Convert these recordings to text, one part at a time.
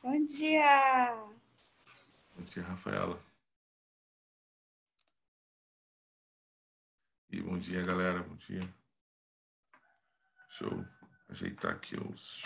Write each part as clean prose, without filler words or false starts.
Bom dia! Bom dia, Rafaela. E bom dia, galera. Bom dia. Deixa eu ajeitar aqui os...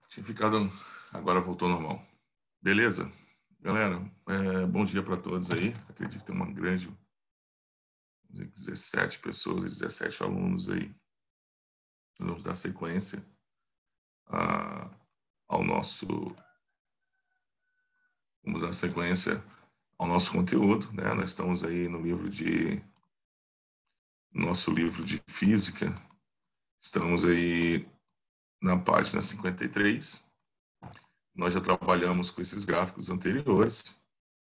Tinha ficado... Agora voltou ao normal. Beleza? Galera, bom dia para todos aí. Acredito que tem uma grande... 17 pessoas e 17 alunos aí. Vamos dar sequência ao nosso... Vamos dar sequência ao nosso conteúdo, né? Nós estamos aí no nosso livro de física. Estamos aí na página 53. Nós já trabalhamos com esses gráficos anteriores.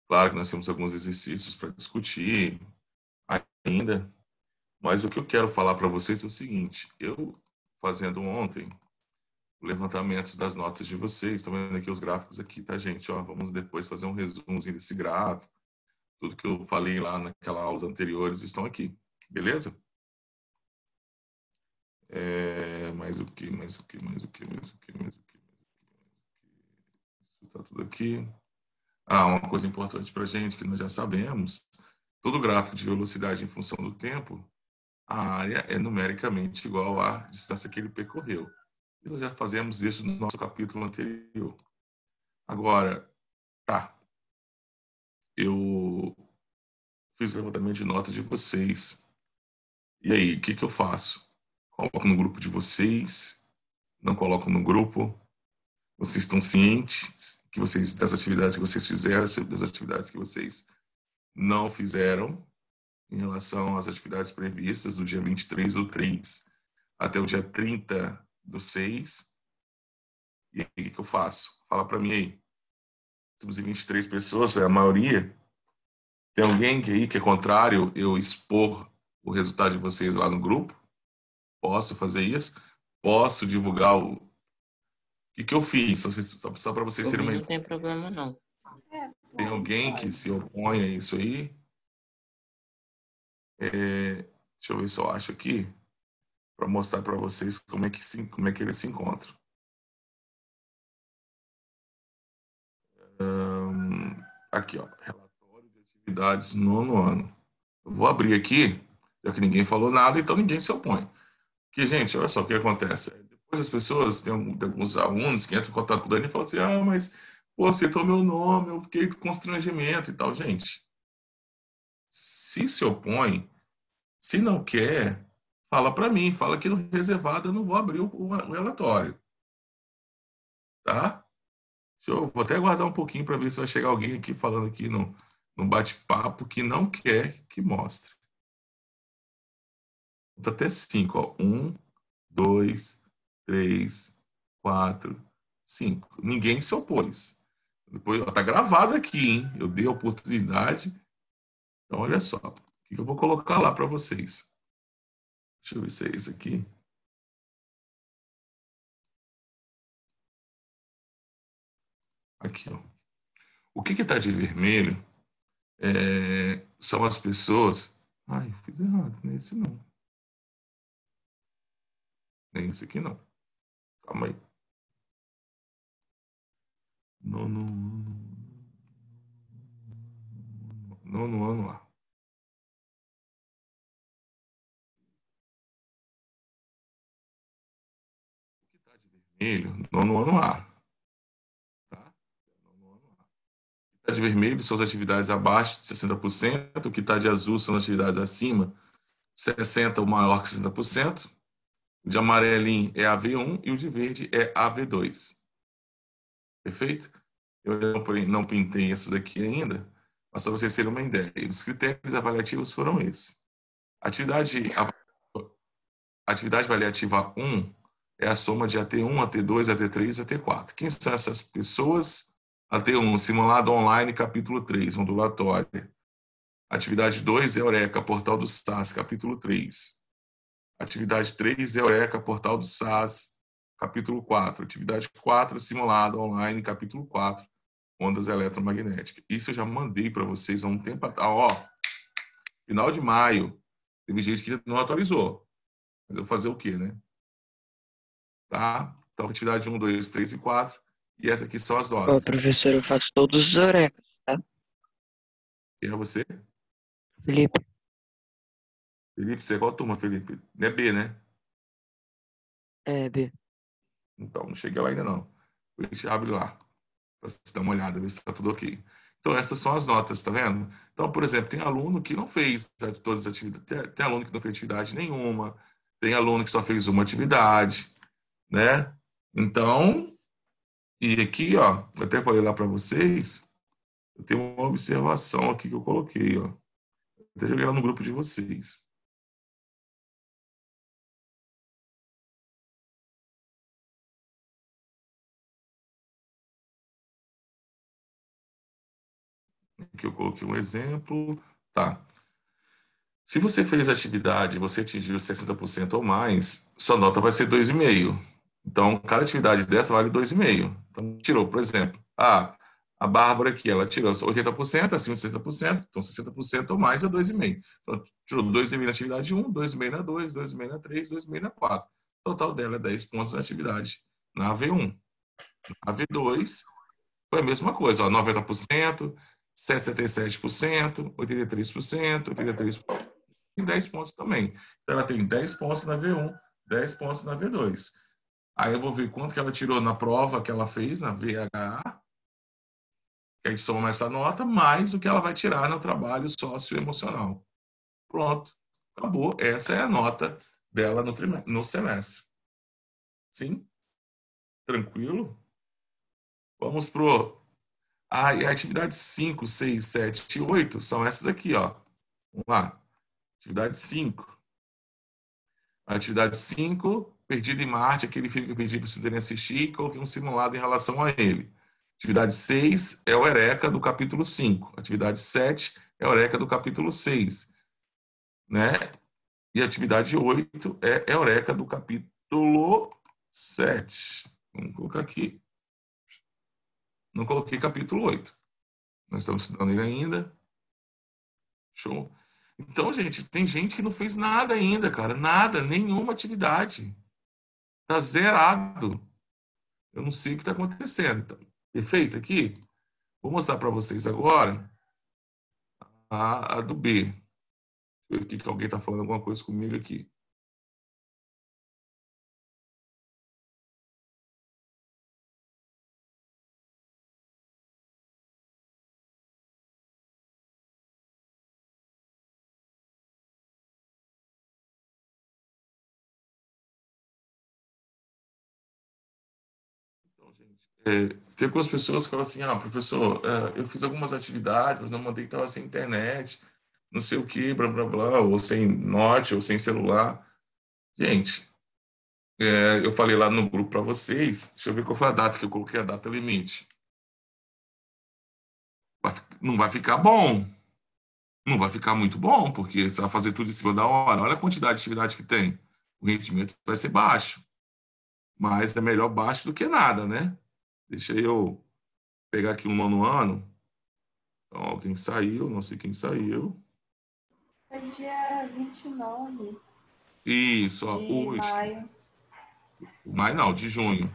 Claro que nós temos alguns exercícios para discutir ainda, mas o que eu quero falar para vocês é o seguinte: eu fazendo ontem o levantamento das notas de vocês, estão vendo aqui os gráficos aqui, tá, gente? Ó, vamos depois fazer um resumozinho desse gráfico. Tudo que eu falei lá naquela aulas anteriores estão aqui, beleza? Mais o que? Isso tá tudo aqui. Uma coisa importante para a gente, que nós já sabemos, todo gráfico de velocidade em função do tempo, a área é numericamente igual à distância que ele percorreu. E nós já fazemos isso no nosso capítulo anterior. Agora, eu fiz o levantamento de notas de vocês. E aí, o que eu faço? Coloco no grupo de vocês? Não coloco no grupo? Vocês estão cientes das atividades que vocês fizeram, das atividades que vocês não fizeram em relação às atividades previstas do dia 23 do 3 até o dia 30/6? E aí, o que eu faço? Fala para mim aí. Temos 23 pessoas, é a maioria. Tem alguém aí que é contrário eu expor o resultado de vocês lá no grupo? Posso fazer isso? Posso divulgar o que eu fiz? Só para vocês terem uma ideia. Não tem problema, não. Tem alguém que se opõe a isso aí? Deixa eu ver se eu acho aqui, para mostrar para vocês como é que eles se encontram. Aqui, ó, relatório de atividades nono ano. Eu vou abrir aqui, já que ninguém falou nada, então ninguém se opõe. Porque, gente, olha só o que acontece. Depois as pessoas, tem alguns alunos que entram em contato com o Dani e falam assim, mas, pô, citou meu nome, eu fiquei com constrangimento e tal. Gente, se opõe, se não quer, fala para mim, fala que no reservado eu não vou abrir o relatório. Tá? Vou até aguardar um pouquinho para ver se vai chegar alguém aqui falando aqui no bate-papo que não quer que mostre. Conta até 5, ó. 1, 2, 3, 4, 5. Ninguém se opôs. Depois, ó, tá gravado aqui, hein? Eu dei a oportunidade. Então, olha só. O que eu vou colocar lá para vocês? Deixa eu ver se é esse aqui. Aqui, ó. O que está de vermelho são as pessoas. Ai, fiz errado. Nem esse não. Nem esse aqui não. Calma aí. Nono ano A. O que está de vermelho? Nono ano A. Tá? Nono ano A. O que está de vermelho são as atividades abaixo de 60%. O que está de azul são as atividades acima 60% ou maior que 60%. O de amarelinho é AV1 e o de verde é AV2. Perfeito? Eu não pintei essa daqui ainda, mas para vocês terem uma ideia. Os critérios avaliativos foram esses. Atividade avaliativa 1 é a soma de AT1, AT2, AT3 e AT4. Quem são essas pessoas? AT1, simulado online, capítulo 3, ondulatória. Atividade 2, Eureka, portal do SAS, capítulo 3. Atividade 3, Eureka, portal do SAS, capítulo 4. Atividade 4, simulado online, capítulo 4, ondas eletromagnéticas. Isso eu já mandei para vocês há um tempo atrás. Ó, final de maio. Teve gente que não atualizou. Mas eu vou fazer o quê, né? Tá? Então, atividade 1, 2, 3 e 4. E essa aqui são as Ô, notas. professor, eu faço todos os orecas, tá? Quem é você? Felipe, Felipe, você é qual turma, Felipe? Não é B, né? é, B. Então, não cheguei lá ainda não. A gente abre lá, para você dar uma olhada, ver se está tudo ok. Então, essas são as notas, tá vendo? Então, por exemplo, tem aluno que não fez todas as atividades, tem aluno que não fez atividade nenhuma, tem aluno que só fez uma atividade, né? Então, e aqui, ó, eu até falei lá para vocês, eu tenho uma observação aqui que eu coloquei, ó. Até joguei lá no grupo de vocês. Aqui eu coloquei um exemplo. Tá. Se você fez atividade e você atingiu 60% ou mais, sua nota vai ser 2,5. Então, cada atividade dessa vale 2,5. Então, tirou, por exemplo, a Bárbara aqui, ela tirou 80%, acima de 60%, então 60% ou mais é 2,5. Então, tirou 2,5 na atividade 1, 2,5 na 2, 2,5 na 3, 2,5 na 4. O total dela é 10 pontos na atividade na AV1. Na AV2, foi a mesma coisa, ó, 90%, 67%, 83%, 83%, e 10 pontos também. Então, ela tem 10 pontos na V1, 10 pontos na V2. Aí eu vou ver quanto que ela tirou na prova que ela fez, na VHA, que aí soma essa nota, mais o que ela vai tirar no trabalho socioemocional. Pronto, acabou. Essa é a nota dela no semestre. Sim? Tranquilo? Vamos pro... e a atividade 5, 6, 7 e 8 são essas aqui, ó. Vamos lá. Atividade 5. Atividade 5, Perdido em Marte, aquele filme que eu pedi para vocês poderem assistir e coloquei um simulado em relação a ele. Atividade 6 é o Eureka do capítulo 5. Atividade 7 é o Eureka do capítulo 6. Né? E atividade 8 é Eureka do capítulo 7. Vamos colocar aqui. Não coloquei capítulo 8. Nós estamos estudando ele ainda. Show. Então, gente, tem gente que não fez nada ainda, cara. Nada, nenhuma atividade. Tá zerado. Eu não sei o que está acontecendo. Então, perfeito aqui? Vou mostrar para vocês agora a do B. Deixa eu ver aqui que alguém está falando alguma coisa comigo aqui. Então, gente, tem algumas pessoas que falam assim, professor, eu fiz algumas atividades, mas não mandei que estava sem internet, não sei o que, blá, blá, blá, ou sem note, ou sem celular. Gente, eu falei lá no grupo para vocês. Deixa eu ver qual foi a data que eu coloquei a data limite. Não vai ficar bom. Não vai ficar muito bom, porque você vai fazer tudo em cima da hora. Olha a quantidade de atividade que tem. O rendimento vai ser baixo. Mas é melhor baixo do que nada, né? Deixa eu pegar aqui o nono ano. Então, alguém saiu, não sei quem saiu. Foi dia 29 Isso, ó, de hoje. maio. Maio não, de junho.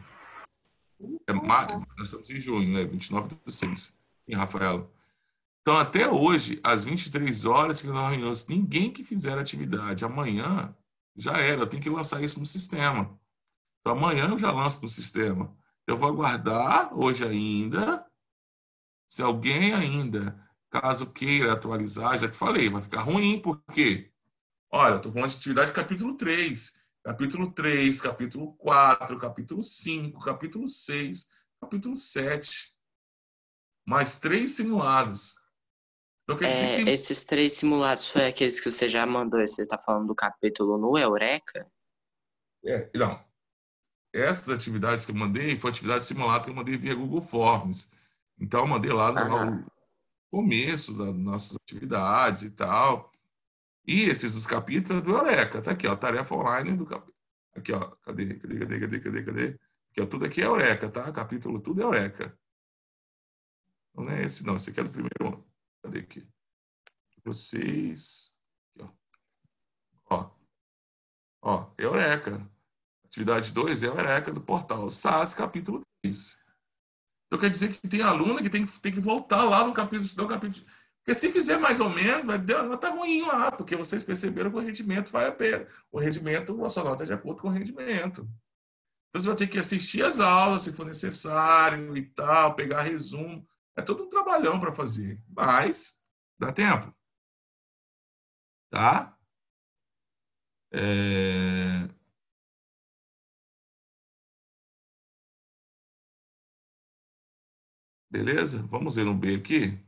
Ah, Nós estamos em junho, né? 29/6. E Rafaela? Então, até hoje, às 23 horas que nós reunimos, ninguém que fizer atividade amanhã já era. Eu tenho que lançar isso no sistema. Então, amanhã eu já lanço no sistema. Eu vou aguardar hoje ainda. Se alguém ainda, caso queira atualizar, já te falei, vai ficar ruim, porque, olha, eu estou falando de atividade capítulo 3, capítulo 3, capítulo 4, capítulo 5, capítulo 6, capítulo 7, mais 3 simulados. Então, quer dizer que tem. Esses 3 simulados foi aqueles que você já mandou, e você está falando do capítulo no Eureka? Não, essas atividades que eu mandei foi atividade simulada que eu mandei via Google Forms. Então, eu mandei lá Aham. o começo das nossas atividades e tal. E esses dos capítulos do Eureka. Tá aqui, ó, tarefa online do capítulo. Aqui, ó, cadê? Aqui, ó, tudo aqui é Eureka, tá? Capítulo tudo é Eureka. Não é esse, não. Esse aqui é do primeiro ano. Cadê aqui? Vocês. Aqui, ó. Eureka. Atividade 2 é Eureka do portal SAS, capítulo 3. Então quer dizer que tem aluno que tem que voltar lá no capítulo, estudar o capítulo. Porque se fizer mais ou menos, vai estar ruim lá, porque vocês perceberam que o rendimento vale a pena. O rendimento, a sua nota é de acordo com o rendimento. Então você vai ter que assistir as aulas, se for necessário e tal, pegar resumo. É todo um trabalhão para fazer. Mas dá tempo. Tá? É... Beleza? Vamos ver um B aqui.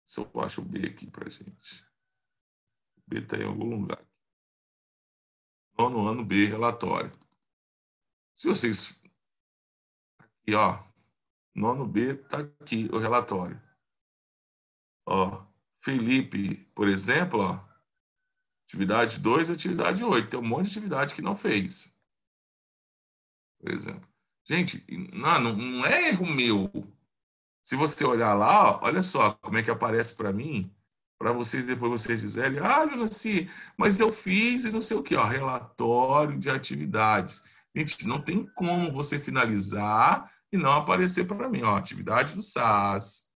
Se eu acho o B aqui pra gente. O B está em algum lugar. Nono ano B, relatório. Se vocês. Aqui, ó. Nono B tá aqui o relatório. Ó. Felipe, por exemplo, ó. Atividade 2 e atividade 8. Tem um monte de atividade que não fez. Por exemplo. Gente, não é erro meu. Se você olhar lá, ó, olha só como é que aparece para mim, para vocês depois vocês dizerem, Jonaci, mas eu fiz e não sei o que, ó, relatório de atividades. Gente, não tem como você finalizar e não aparecer para mim, ó, atividade do SAS.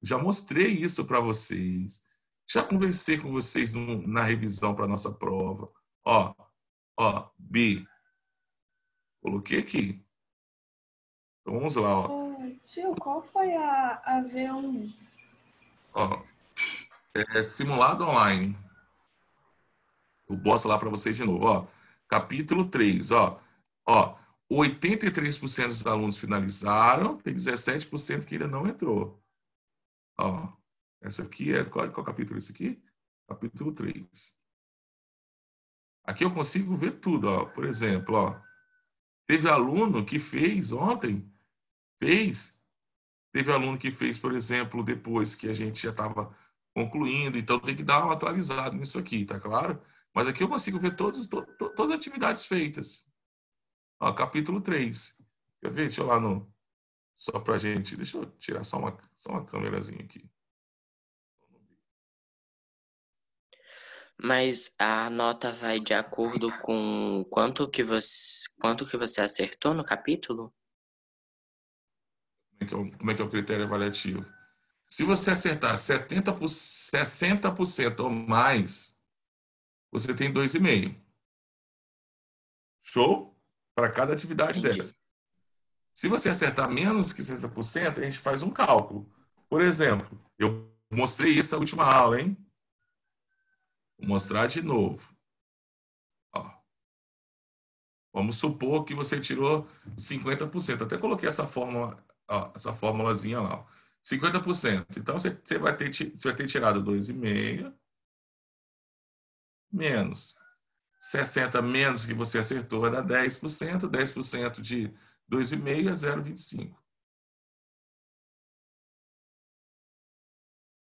Já mostrei isso para vocês. Já conversei com vocês na revisão para nossa prova. Ó, B. Coloquei aqui. Então vamos lá, ó. tio, qual foi a V1? Ó, simulado online. Eu boto lá para vocês de novo, ó. Capítulo 3, ó. 83% dos alunos finalizaram, tem 17% que ainda não entrou. Ó, essa aqui qual capítulo é esse aqui? Capítulo 3. Aqui eu consigo ver tudo, ó. Por exemplo, ó. Teve aluno que fez ontem, teve aluno que fez, por exemplo, depois que a gente já estava concluindo, então tem que dar uma atualizada nisso aqui, tá claro? Mas aqui eu consigo ver todas as atividades feitas. Ó, capítulo 3. Quer ver? Deixa eu lá no. Só pra gente. Deixa eu tirar só uma câmerazinha aqui. Mas a nota vai de acordo com quanto que você acertou no capítulo? Como é que é o critério avaliativo? Se você acertar 60% ou mais, você tem 2,5. Show? Para cada atividade Entendi. dessa. Se você acertar menos que 60%, a gente faz um cálculo. Por exemplo, eu mostrei isso na última aula, hein? Vou mostrar de novo. Ó. Vamos supor que você tirou 50%. Até coloquei essa fórmula, ó, essa formulazinha lá. 50%. Então, você vai ter tirado 2,5 menos 60 menos que você acertou vai dar 10%. 10% de 2,5 é 0,25.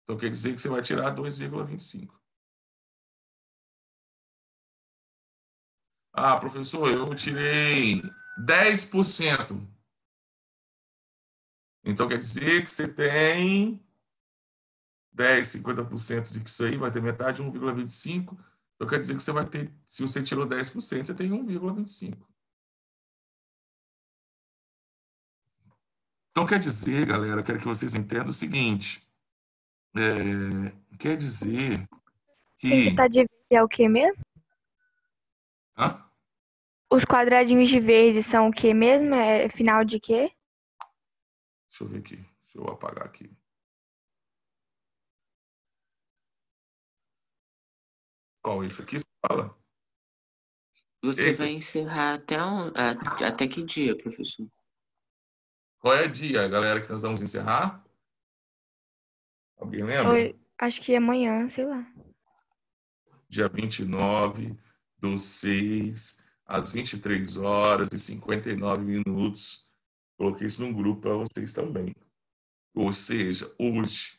Então, quer dizer que você vai tirar 2,25. Ah, professor, eu tirei 10%. Então, quer dizer que você tem 10, 50% de que isso aí vai ter metade, 1,25. Então, quer dizer que você vai ter, se você tirou 10%, você tem 1,25. Então, quer dizer, galera, quero que vocês entendam o seguinte. Quer dizer que... Tá de verde é o que mesmo? Hã? Os quadradinhos de verde são o que mesmo? É final de quê? Deixa eu ver aqui. Deixa eu apagar aqui. Qual esse aqui? Você fala? Você Esse vai aqui. encerrar até que dia, professor? Qual é o dia, galera, que nós vamos encerrar? Alguém lembra? Acho que amanhã, sei lá. Dia 29/6, às 23h59. Coloquei isso num grupo para vocês também. Ou seja, hoje.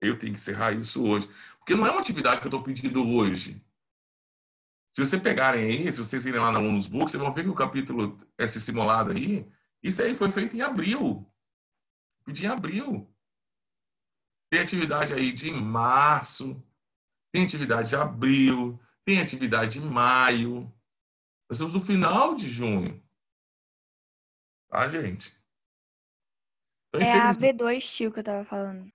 Eu tenho que encerrar isso hoje. Porque não é uma atividade que eu estou pedindo hoje. Se vocês pegarem aí, se vocês irem lá na Alunos Book, vocês vão ver que o capítulo, esse simulado aí, isso aí foi feito em abril. Pedi em abril. Tem atividade aí de março, tem atividade de abril, tem atividade de maio. Nós estamos no final de junho. Tá, gente? Então, É a infelizmente... V2, tio, que eu tava falando.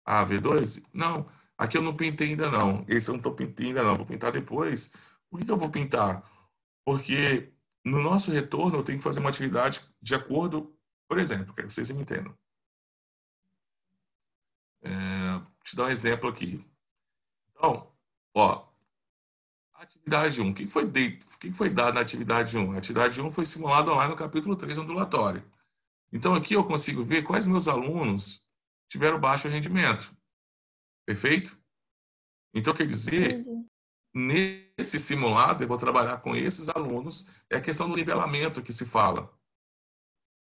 Ah, V2? Não, aqui eu não pintei ainda não. Esse eu não estou pintando ainda não. Vou pintar depois. Por que eu vou pintar? Porque no nosso retorno eu tenho que fazer uma atividade de acordo, por exemplo, quero que vocês me entendam. Vou te dar um exemplo aqui. Então, ó, atividade 1. O que foi dado na atividade 1? A atividade 1 foi simulada lá no capítulo 3, ondulatório. Então, aqui eu consigo ver quais meus alunos tiveram baixo rendimento. Perfeito? Então, quer dizer, nesse simulado, eu vou trabalhar com esses alunos. É a questão do nivelamento que se fala.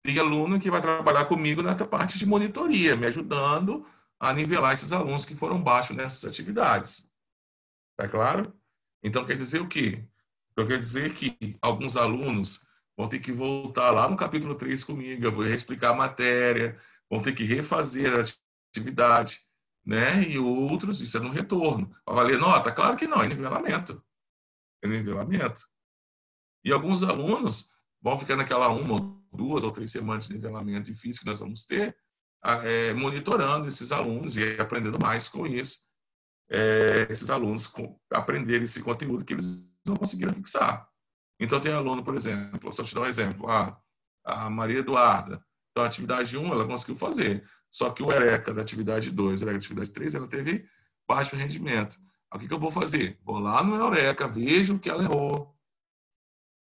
Tem aluno que vai trabalhar comigo na parte de monitoria, me ajudando a nivelar esses alunos que foram baixos nessas atividades. Tá claro? Então, quer dizer o quê? Então, quer dizer que alguns alunos vão ter que voltar lá no capítulo 3 comigo, eu vou explicar a matéria, vão ter que refazer a atividade, né? E outros, isso é no retorno. Vai valer nota? Claro que não, é nivelamento. É nivelamento. E alguns alunos vão ficar naquela 1, 2 ou 3 semanas de nivelamento difícil que nós vamos ter, monitorando esses alunos e aprendendo mais com isso. Esses alunos aprenderem esse conteúdo que eles não conseguiram fixar. Então, tem aluno, por exemplo, só te dar um exemplo, a Maria Eduarda. Então, a atividade 1 ela conseguiu fazer, só que o ERECA da atividade 2, ERECA da atividade 3, ela teve baixo rendimento. O que eu vou fazer? Vou lá no ERECA, vejo o que ela errou,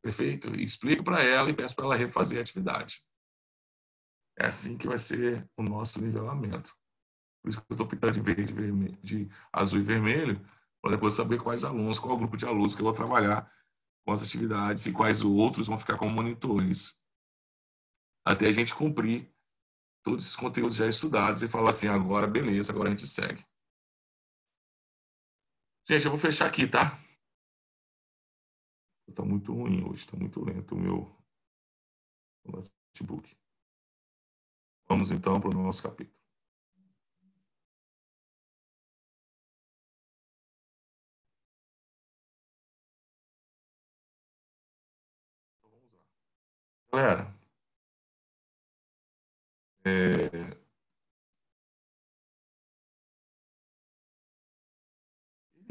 perfeito? E explico para ela e peço para ela refazer a atividade. É assim que vai ser o nosso nivelamento. Por isso que eu estou pintando de verde, vermelho, de azul e vermelho, para depois saber quais alunos, qual grupo de alunos que eu vou trabalhar com as atividades e quais outros vão ficar como monitores. Até a gente cumprir todos esses conteúdos já estudados e falar assim, agora beleza, agora a gente segue. Gente, eu vou fechar aqui, tá? Está muito ruim hoje, está muito lento o meu notebook. Vamos então para o nosso capítulo. Galera, ele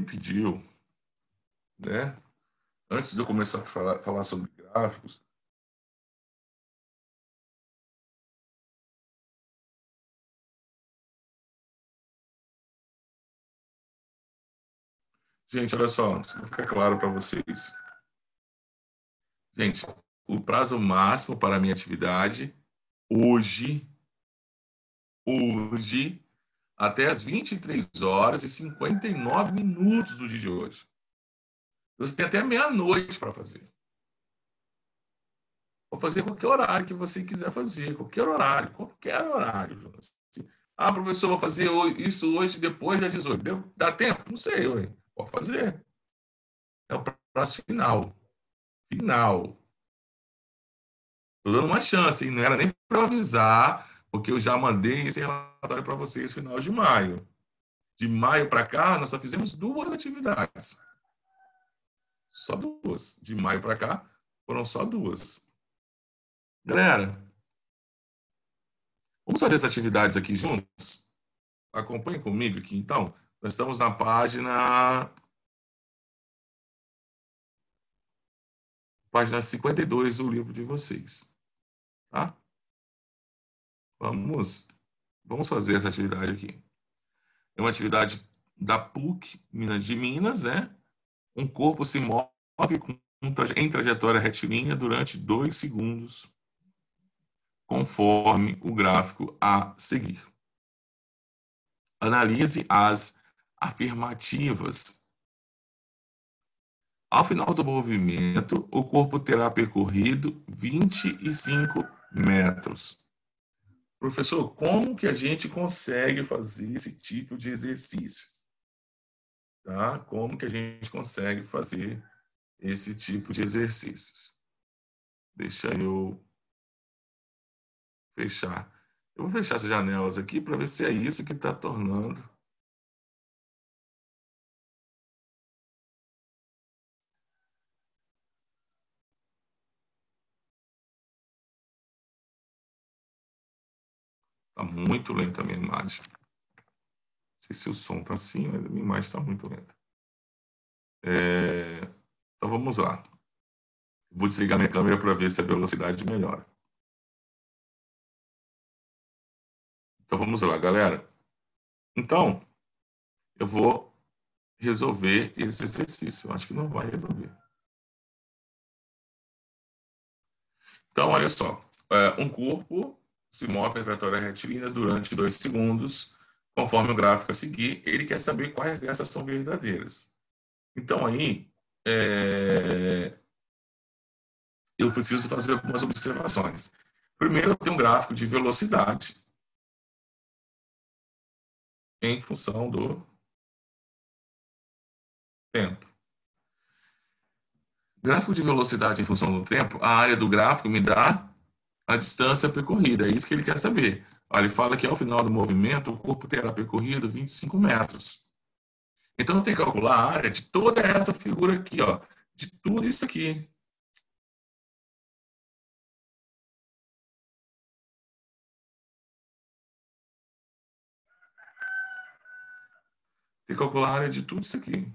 pediu, né? Antes de eu começar a falar sobre gráficos, gente, olha só, isso vai ficar claro para vocês. Gente, o prazo máximo para a minha atividade hoje hoje até as 23h59 do dia de hoje. Você tem até meia-noite para fazer. Vou fazer qualquer horário que você quiser fazer. Qualquer horário, Jonas. Professor, vou fazer isso hoje depois das 18. Dá tempo? Não sei, ué. Pode fazer. É o prazo final. Final. Estou dando uma chance, hein? Não era nem para avisar, porque eu já mandei esse relatório para vocês no final de maio. De maio para cá, nós só fizemos 2 atividades. Só 2. De maio para cá, foram só 2. Galera, vamos fazer essas atividades aqui juntos? Acompanhe comigo aqui, então. Nós estamos na página 52 do livro de vocês. Tá? Vamos fazer essa atividade aqui. É uma atividade da PUC de Minas, né? Um corpo se move em trajetória retilínea durante 2 segundos, conforme o gráfico a seguir. Analise as afirmativas. Ao final do movimento, o corpo terá percorrido 25 metros. Professor, como que a gente consegue fazer esse tipo de exercício? Tá? Como que a gente consegue fazer esse tipo de exercícios? Deixa eu fechar. Eu vou fechar essas janelas aqui para ver se é isso que está tornando. Está muito lenta a minha imagem. Não sei se o som está assim, mas a minha imagem está muito lenta. Então vamos lá. Vou desligar minha câmera para ver se a velocidade melhora. Então vamos lá, galera. Então, eu vou resolver esse exercício. Eu acho que não vai resolver. Então, olha só. Um corpo se move em trajetória retilínea durante 2 segundos. Conforme o gráfico a seguir, ele quer saber quais dessas são verdadeiras. Então, aí, eu preciso fazer algumas observações. Primeiro, eu tenho um gráfico de velocidade em função do tempo. Gráfico de velocidade em função do tempo, a área do gráfico me dá a distância percorrida. É isso que ele quer saber. Ele fala que ao final do movimento, o corpo terá percorrido 25 metros. Então, eu tenho que calcular a área de toda essa figura aqui, ó, de tudo isso aqui. Tem que calcular a área de tudo isso aqui.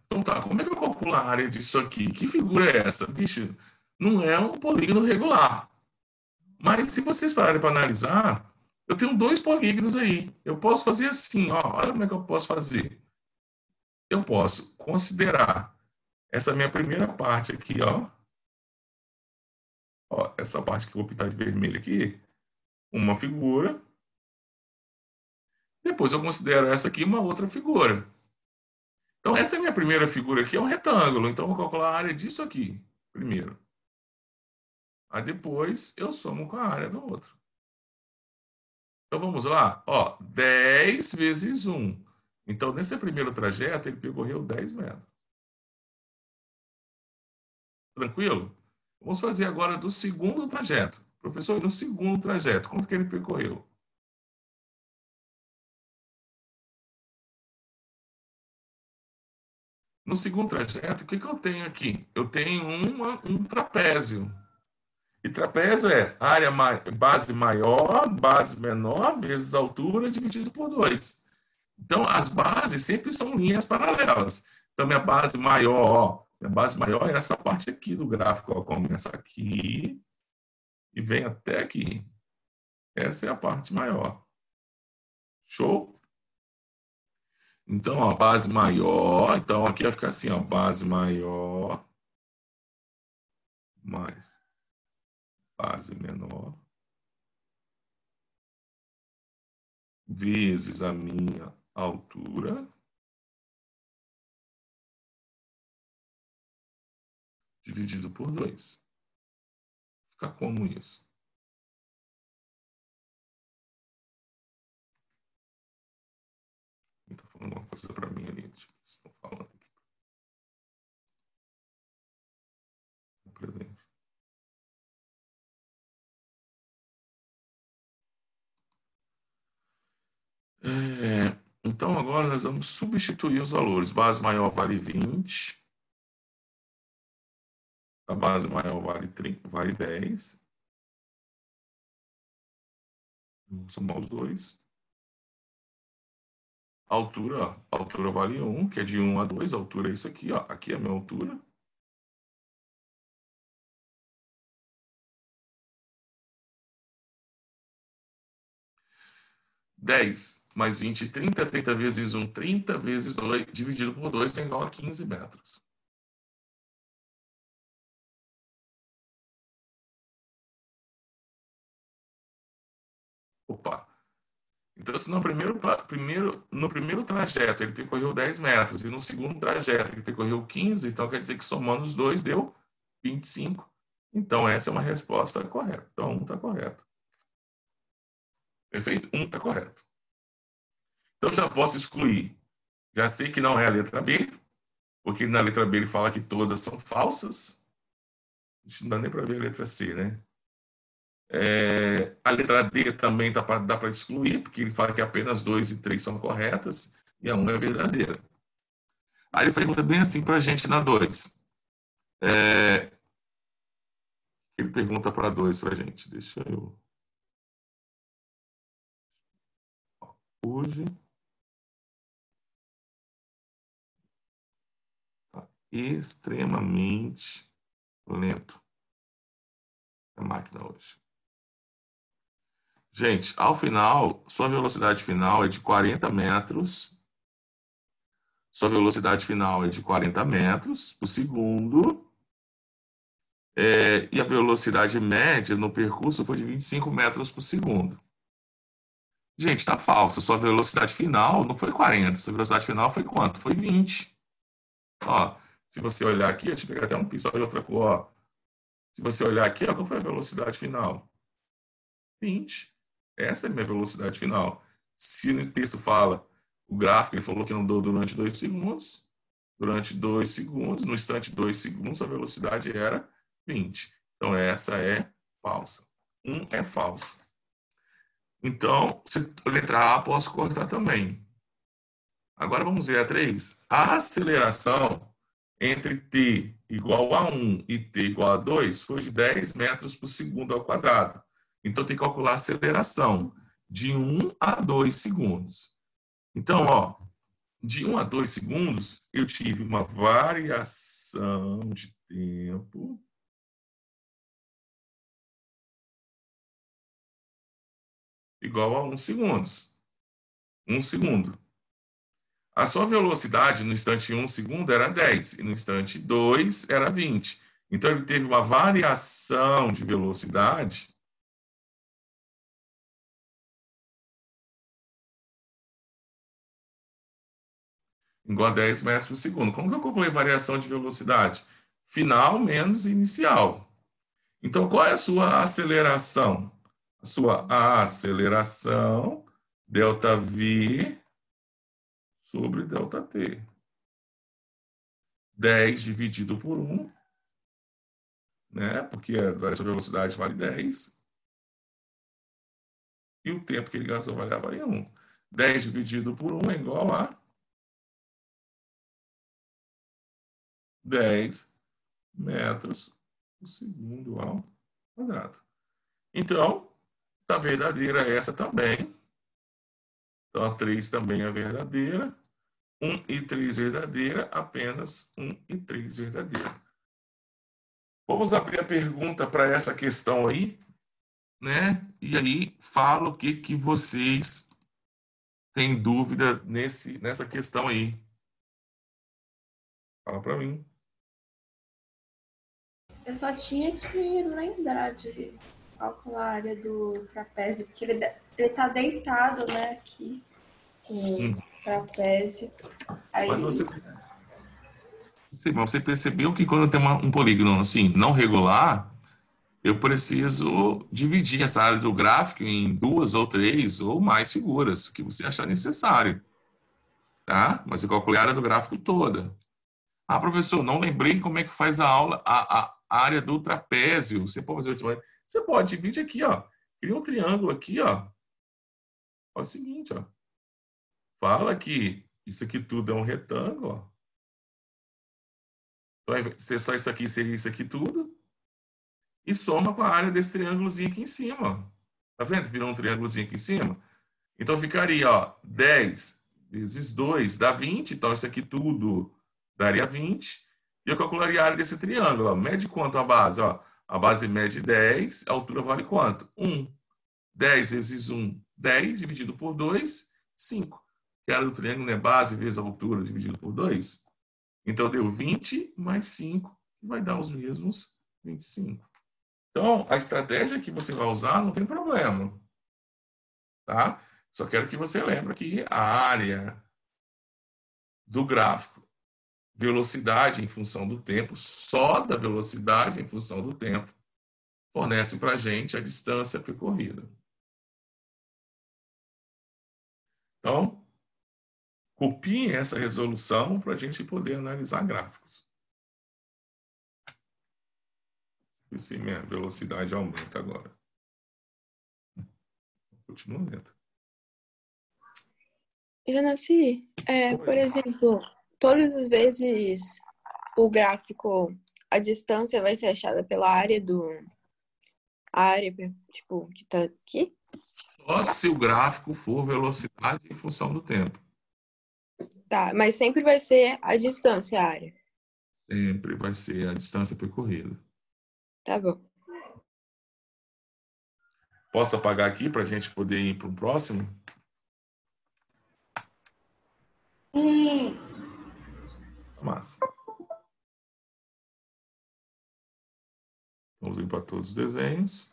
Então tá, como é que eu calculo a área disso aqui? Que figura é essa? Bicho, não é um polígono regular. Mas se vocês pararem para analisar, eu tenho 2 polígonos aí. Eu posso fazer assim, ó. Olha como é que eu posso fazer. Eu posso considerar essa minha primeira parte aqui, ó. Ó, essa parte que eu vou pintar de vermelho aqui, uma figura. Depois eu considero essa aqui uma outra figura. Então, essa é a minha primeira figura aqui, é um retângulo. Então, eu vou calcular a área disso aqui, primeiro. Aí, depois, eu somo com a área do outro. Então, vamos lá. Ó, 10 vezes 1. Então, nesse primeiro trajeto, ele percorreu 10 metros. Tranquilo? Vamos fazer agora do segundo trajeto. Professor, no segundo trajeto, quanto que ele percorreu? No segundo trajeto, o que eu tenho aqui? Eu tenho um trapézio. E trapézio é área base maior, base menor, vezes altura, dividido por 2. Então, as bases sempre são linhas paralelas. Então, minha base maior, é essa parte aqui do gráfico. Ó, começa aqui e vem até aqui. Essa é a parte maior. Show? Então, ó, base maior. Então, aqui vai ficar assim, ó, base maior. mais base menor vezes a minha altura dividido por 2. Fica como isso? Está falando alguma coisa para mim ali? Deixa eu ver se estão falando aqui. Presente. Então, agora nós vamos substituir os valores. Base maior vale 20. A base maior vale 10. Vamos somar os dois. A altura vale 1, que é de 1 a 2. A altura é isso aqui, ó. Aqui é a minha altura. (10) mais 20, 30. 30 vezes 1, 30 vezes 2, dividido por 2, é igual a 15 metros. Opa! Então, se no primeiro trajeto ele percorreu 10 metros e no segundo trajeto ele percorreu 15, então quer dizer que somando os dois deu 25. Então, essa é uma resposta correta. Então, 1 está correto. Perfeito? 1 está correto. Então, já posso excluir. Já sei que não é a letra B, porque na letra B ele fala que todas são falsas. Não dá nem para ver a letra C, né? A letra D também dá para excluir, porque ele fala que apenas 2 e 3 são corretas e a 1 é verdadeira. Aí ele pergunta bem assim para a gente na 2. Ele pergunta para 2 para a gente. Deixa eu... Hoje está extremamente lento a máquina hoje. Gente, ao final, sua velocidade final é de 40 metros. Sua velocidade final é de 40 metros por segundo. E a velocidade média no percurso foi de 25 metros por segundo. Gente, está falsa. Sua velocidade final não foi 40. Sua velocidade final foi quanto? Foi 20. Ó, se você olhar aqui, deixa eu pegar até um pincel de outra cor. Ó. Se você olhar aqui, ó, qual foi a velocidade final? 20. Essa é a minha velocidade final. Se no texto fala, o gráfico ele falou que não deu durante 2 segundos. Durante 2 segundos, no instante 2 segundos, a velocidade era 20. Então, essa é falsa. 1 é falsa. Então, a letra A posso cortar também. Agora vamos ver a 3. A aceleração entre t igual a 1 e t igual a 2 foi de 10 metros por segundo ao quadrado. Então, tem que calcular a aceleração de 1 a 2 segundos. Então, ó, de 1 a 2 segundos, eu tive uma variação de tempo igual a 1 segundos. 1 segundo. A sua velocidade no instante 1 segundo era 10 e no instante 2 era 20. Então, ele teve uma variação de velocidade igual a 10 metros por segundo. Como que eu calculei variação de velocidade? Final menos inicial. Então, qual é a sua aceleração? A sua aceleração, ΔV sobre ΔT. 10 dividido por 1, né? Porque a variação de velocidade vale 10. E o tempo que ele gastou vale 1. 10 dividido por 1 é igual a 10 metros por segundo ao quadrado. Então, está verdadeira essa também. Então, a 3 também é verdadeira. 1 e 3 verdadeira, apenas 1 e 3 verdadeira. Vamos abrir a pergunta para essa questão aí, né? E aí, fala o que vocês têm dúvida nessa questão aí. Fala para mim. Eu só tinha que lembrar de calcular a área do trapézio, porque ele tá deitado, né, aqui, com o trapézio. Aí, Mas você percebeu que quando tem um polígono assim, não regular, eu preciso dividir essa área do gráfico em 2 ou 3 ou mais figuras, o que você achar necessário, tá? Mas eu calculei a área do gráfico toda. Ah, professor, não lembrei como é que faz a aula, a área do trapézio. Você pode fazer você pode dividir aqui, ó. Cria um triângulo aqui, ó. Faz o seguinte, ó. Fala que isso aqui tudo é um retângulo, ó. Então, vai ser só isso aqui, seria isso aqui tudo. E soma com a área desse triângulozinho aqui em cima, ó. Tá vendo? Virou um triângulozinho aqui em cima. Então, ficaria, ó, 10 vezes 2 dá 20. Então, isso aqui tudo daria 20. E eu calcularia a área desse triângulo, ó. Mede quanto a base, ó? A base mede 10, a altura vale quanto? 1. 10 vezes 1, 10, dividido por 2, 5. Que a área do triângulo é base vezes a altura dividido por 2. Então, deu 20 mais 5, que vai dar os mesmos 25. Então, a estratégia que você vai usar não tem problema, tá? Só quero que você lembre que a área do gráfico, velocidade em função do tempo, só da velocidade em função do tempo, fornece para a gente a distância percorrida. Então, copiem essa resolução para a gente poder analisar gráficos. E se minha velocidade aumenta agora. Continua lenta. Janassi, por exemplo, todas as vezes o gráfico, a distância vai ser achada pela área tipo, que tá aqui? Só se o gráfico for velocidade em função do tempo. Tá, mas sempre vai ser a distância, a área. Sempre vai ser a distância percorrida. Tá bom. Posso apagar aqui para a gente poder ir para o próximo? Massa. Vamos ir para todos os desenhos.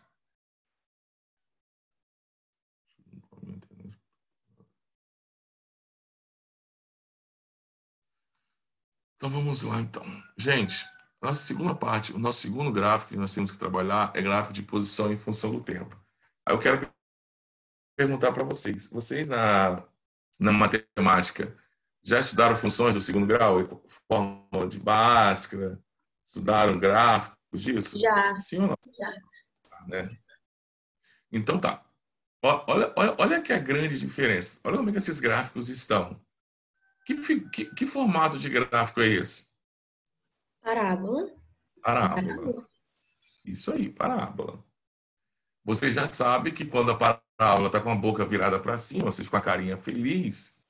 Então vamos lá, então. Gente, nossa segunda parte, o nosso segundo gráfico que nós temos que trabalhar é gráfico de posição em função do tempo. Aí eu quero perguntar para vocês. Vocês na matemática já estudaram funções do segundo grau? Fórmula de Bhaskara? Estudaram gráficos disso? Já. Sim ou não? Já. Né? Então tá. Olha que a grande diferença. Olha como é que esses gráficos estão. Que formato de gráfico é esse? Parábola. Parábola. Isso aí, parábola. Você já sabe que quando a parábola está com a boca virada para cima, ou seja, com a carinha feliz,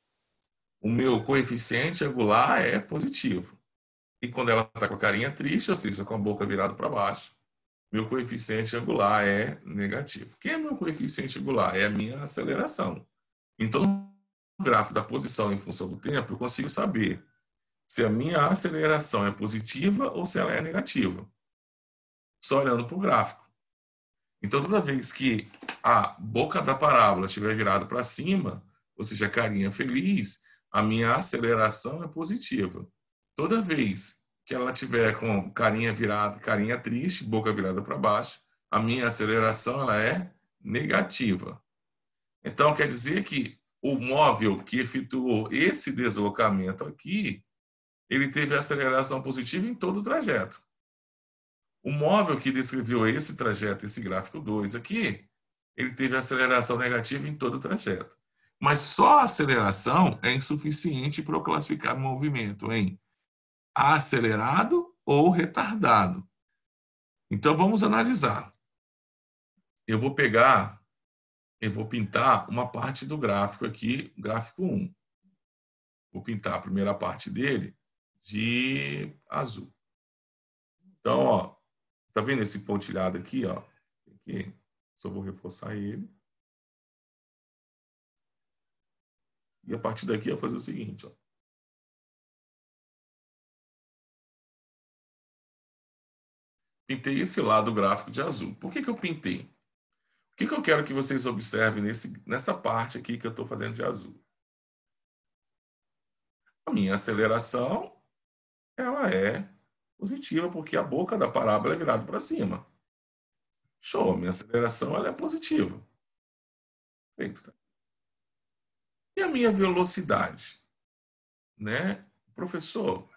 o meu coeficiente angular é positivo. E quando ela está com a carinha triste, ou seja, com a boca virada para baixo, meu coeficiente angular é negativo. Quem é meu coeficiente angular? É a minha aceleração. Então, no gráfico da posição em função do tempo, eu consigo saber se a minha aceleração é positiva ou se ela é negativa, só olhando para o gráfico. Então, toda vez que a boca da parábola estiver virada para cima, ou seja, a carinha feliz, a minha aceleração é positiva. Toda vez que ela tiver com carinha virada, carinha triste, boca virada para baixo, a minha aceleração ela é negativa. Então, quer dizer que o móvel que efetuou esse deslocamento aqui, ele teve aceleração positiva em todo o trajeto. O móvel que descreveu esse trajeto, esse gráfico 2 aqui, ele teve aceleração negativa em todo o trajeto. Mas só a aceleração é insuficiente para eu classificar o movimento em acelerado ou retardado. Então, vamos analisar. Eu vou pintar uma parte do gráfico aqui, gráfico 1. Vou pintar a primeira parte dele de azul. Então, ó, tá vendo esse pontilhado aqui, ó? Aqui, só vou reforçar ele. E a partir daqui eu vou fazer o seguinte, ó. Pintei esse lado gráfico de azul. Por que eu pintei? O que eu quero que vocês observem nessa parte aqui que eu estou fazendo de azul? A minha aceleração, ela é positiva, porque a boca da parábola é virada para cima. Show, minha aceleração ela é positiva. Perfeito. E a minha velocidade? Né? Professor,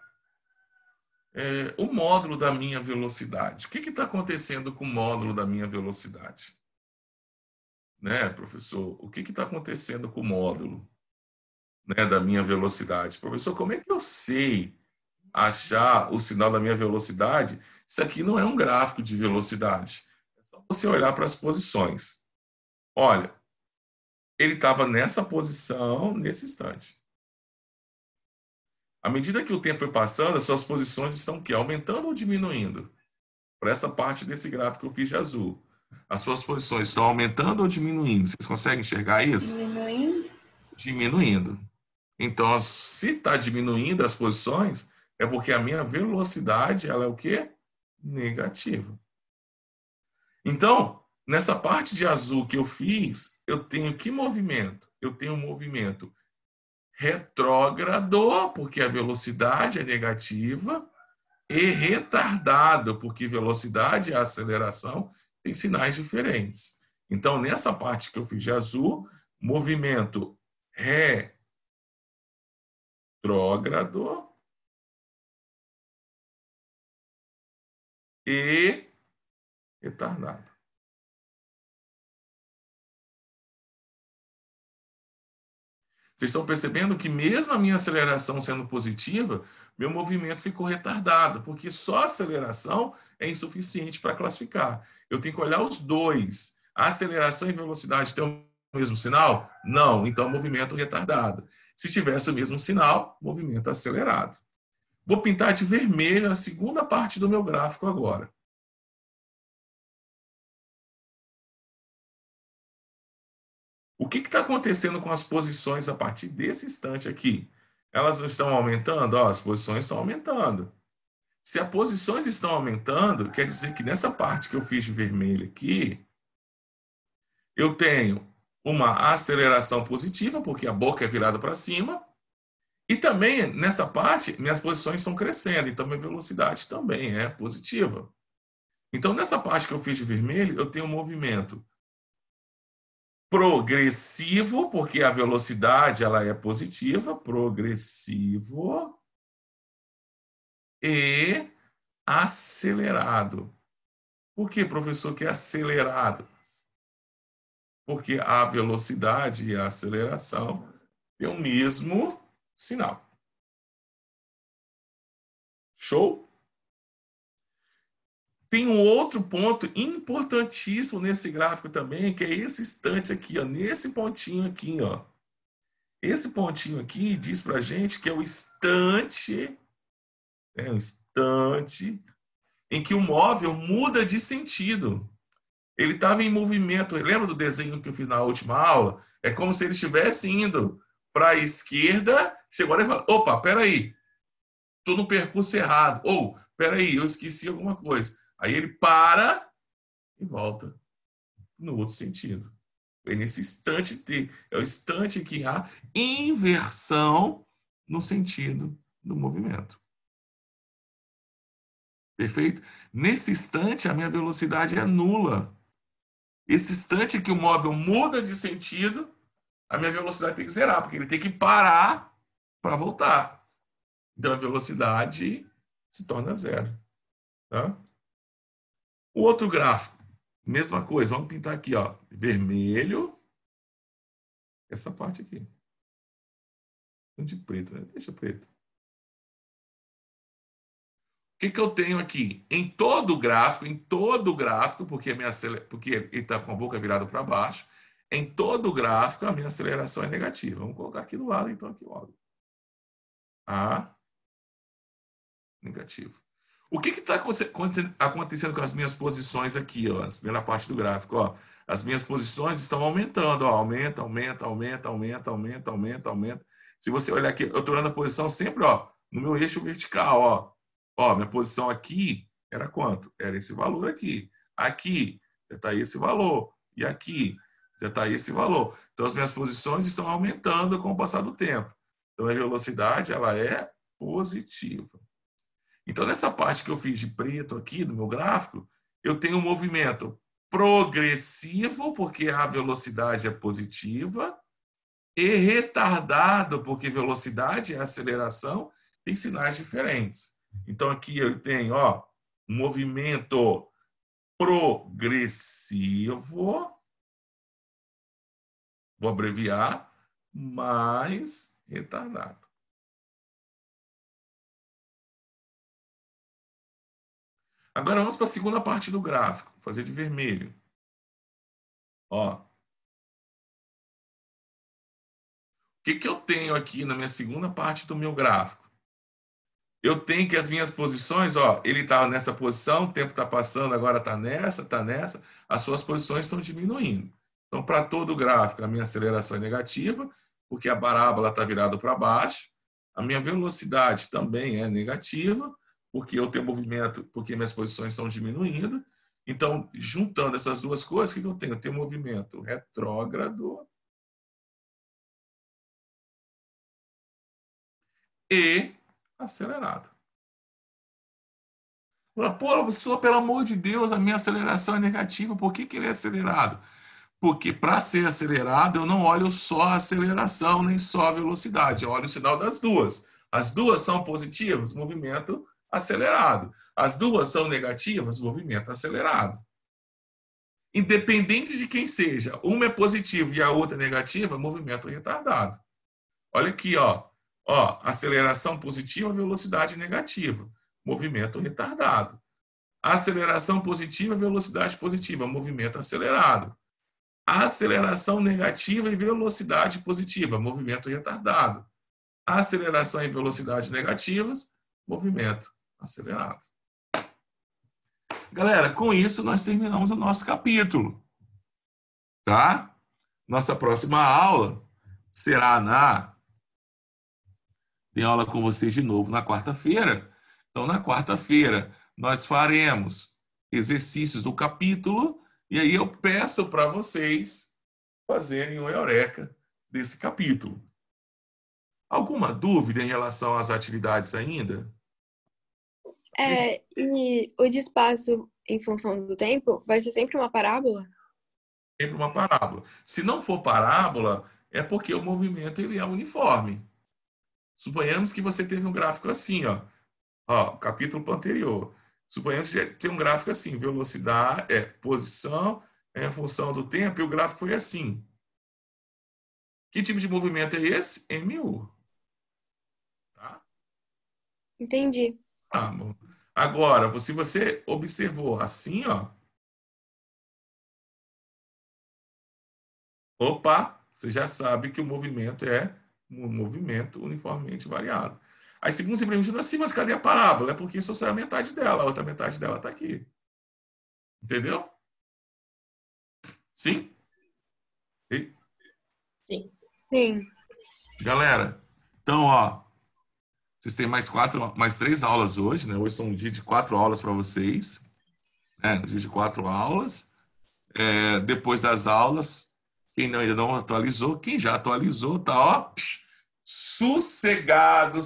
o módulo da minha velocidade. O que está acontecendo com o módulo da minha velocidade? Né, professor? O que está acontecendo com o módulo, né, da minha velocidade? Professor, como é que eu sei achar o sinal da minha velocidade? Isso aqui não é um gráfico de velocidade. É só você olhar para as posições. Olha, ele estava nessa posição nesse instante. À medida que o tempo foi passando, as suas posições estão aqui, aumentando ou diminuindo? Para essa parte desse gráfico que eu fiz de azul. As suas posições estão aumentando ou diminuindo? Vocês conseguem enxergar isso? Diminuindo. Diminuindo. Então, se está diminuindo as posições, é porque a minha velocidade ela é o quê? Negativa. Então, nessa parte de azul que eu fiz, eu tenho que movimento? Eu tenho um movimento retrógrado, porque a velocidade é negativa, e retardado, porque velocidade e aceleração têm sinais diferentes. Então, nessa parte que eu fiz de azul, movimento retrógrado e retardado. Vocês estão percebendo que mesmo a minha aceleração sendo positiva, meu movimento ficou retardado, porque só a aceleração é insuficiente para classificar. Eu tenho que olhar os dois. A aceleração e velocidade têm o mesmo sinal? Não, então movimento retardado. Se tivesse o mesmo sinal, movimento acelerado. Vou pintar de vermelho a segunda parte do meu gráfico agora. O que está acontecendo com as posições a partir desse instante aqui? Elas não estão aumentando? As posições estão aumentando. Se as posições estão aumentando, quer dizer que nessa parte que eu fiz de vermelho aqui, eu tenho uma aceleração positiva, porque a boca é virada para cima, e também nessa parte, minhas posições estão crescendo, então minha velocidade também é positiva. Então, nessa parte que eu fiz de vermelho, eu tenho um movimento progressivo, porque a velocidade ela é positiva, progressivo e acelerado. Por que, professor, que é acelerado? Porque a velocidade e a aceleração têm o mesmo sinal. Show? Tem um outro ponto importantíssimo nesse gráfico também, que é esse instante aqui, ó, nesse pontinho aqui, ó. Esse pontinho aqui diz pra gente que é o instante em que o móvel muda de sentido. Ele estava em movimento. Lembra do desenho que eu fiz na última aula? É como se ele estivesse indo para a esquerda, chegou e falou: opa, peraí, estou no percurso errado. Ou, peraí, eu esqueci alguma coisa. Aí ele para e volta no outro sentido. É nesse instante, é o instante que há inversão no sentido do movimento. Perfeito? Nesse instante, a minha velocidade é nula. Esse instante que o móvel muda de sentido, a minha velocidade tem que zerar, porque ele tem que parar para voltar. Então, a velocidade se torna zero. Tá? O outro gráfico, mesma coisa. Vamos pintar aqui, ó, vermelho. Essa parte aqui. De preto, né? Deixa preto. O que eu tenho aqui? Em todo o gráfico, porque ele está com a boca virada para baixo, em todo o gráfico a minha aceleração é negativa. Vamos colocar aqui do lado, então, aqui logo. A negativo. O que está acontecendo com as minhas posições aqui, ó, pela parte do gráfico? Ó, as minhas posições estão aumentando, ó, aumenta. Se você olhar aqui, eu estou olhando a posição sempre, ó, no meu eixo vertical, ó. Ó, minha posição aqui, era quanto? Era esse valor aqui. Aqui já está esse valor. E aqui já está esse valor. Então, as minhas posições estão aumentando com o passar do tempo. Então, a velocidade ela é positiva. Então, nessa parte que eu fiz de preto aqui, do meu gráfico, eu tenho um movimento progressivo, porque a velocidade é positiva, e retardado, porque velocidade e aceleração têm sinais diferentes. Então, aqui eu tenho um movimento progressivo, vou abreviar, mais retardado. Agora vamos para a segunda parte do gráfico, fazer de vermelho. O que eu tenho aqui na minha segunda parte do meu gráfico? Eu tenho que as minhas posições, ele está nessa posição, o tempo está passando, agora está nessa, as suas posições estão diminuindo. Então, para todo o gráfico, a minha aceleração é negativa, porque a parábola está virada para baixo. A minha velocidade também é negativa, porque eu tenho movimento, porque minhas posições estão diminuindo. Então, juntando essas duas coisas, o que eu tenho? Eu tenho movimento retrógrado e acelerado. Pô, professor, pelo amor de Deus, a minha aceleração é negativa. Por que ele é acelerado? Porque para ser acelerado, eu não olho só a aceleração, nem só a velocidade. Eu olho o sinal das duas. As duas são positivas, movimento acelerado. As duas são negativas, movimento acelerado. Independente de quem seja, uma é positiva e a outra é negativa, movimento retardado. Olha aqui, aceleração positiva, velocidade negativa, movimento retardado. Aceleração positiva, velocidade positiva, movimento acelerado. Aceleração negativa e velocidade positiva, movimento retardado. Aceleração e velocidade negativas, movimento acelerado. Galera, com isso nós terminamos o nosso capítulo. Tá? Nossa próxima aula será Tem aula com vocês de novo na quarta-feira. Então, na quarta-feira, nós faremos exercícios do capítulo e aí eu peço para vocês fazerem o eureka desse capítulo. Alguma dúvida em relação às atividades ainda? E o de espaço em função do tempo vai ser sempre uma parábola? Sempre uma parábola. Se não for parábola, é porque o movimento ele é uniforme. Suponhamos que você teve um gráfico assim, capítulo anterior. Suponhamos que tem um gráfico assim, velocidade, posição em função do tempo, e o gráfico foi assim. Que tipo de movimento é esse? MU. Tá? Entendi. Bom. Agora, se você observou assim, você já sabe que o movimento é um movimento uniformemente variado. Aí, segundo você pergunta assim, mas cadê a parábola? É porque isso só é a metade dela, a outra metade dela está aqui. Entendeu? Sim? Sim. Galera, então, vocês têm mais 3 aulas hoje, né? Hoje são um dia de 4 aulas para vocês. Um dia de 4 aulas. Depois das aulas, quem ainda não atualizou, quem já atualizou, tá, sossegado,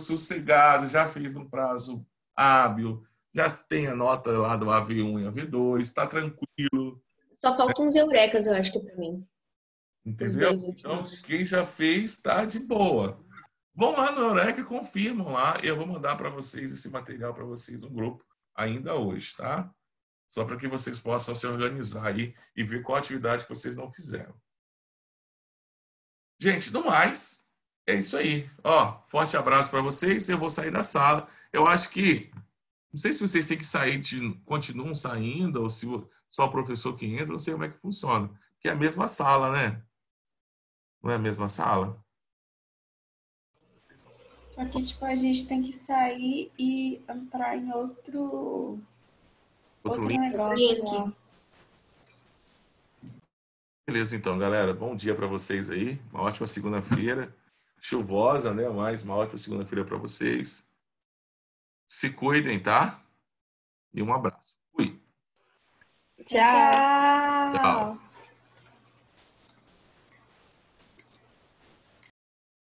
já fez um prazo hábil, já tem a nota lá do AV1 e AV2, está tranquilo. Só faltam uns eurecas, eu acho que para mim. Entendeu? Então, quem já fez, está de boa. Vão lá no Eureka e confirmam lá. Eu vou mandar para vocês esse material para vocês no grupo ainda hoje, tá? Só para que vocês possam se organizar aí e ver qual atividade que vocês não fizeram. Gente, no mais, é isso aí. Forte abraço para vocês. Eu vou sair da sala. Eu acho que, não sei se vocês têm que sair, continuam saindo, ou se só o professor que entra, não sei como é que funciona. Porque é a mesma sala, né? Não é a mesma sala? Só que, tipo, a gente tem que sair e entrar em outro negócio. Link. Beleza, então, galera. Bom dia para vocês aí. Uma ótima segunda-feira. Chuvosa, né? Mas uma ótima segunda-feira para vocês. Se cuidem, tá? E um abraço. Fui. Tchau. Tchau.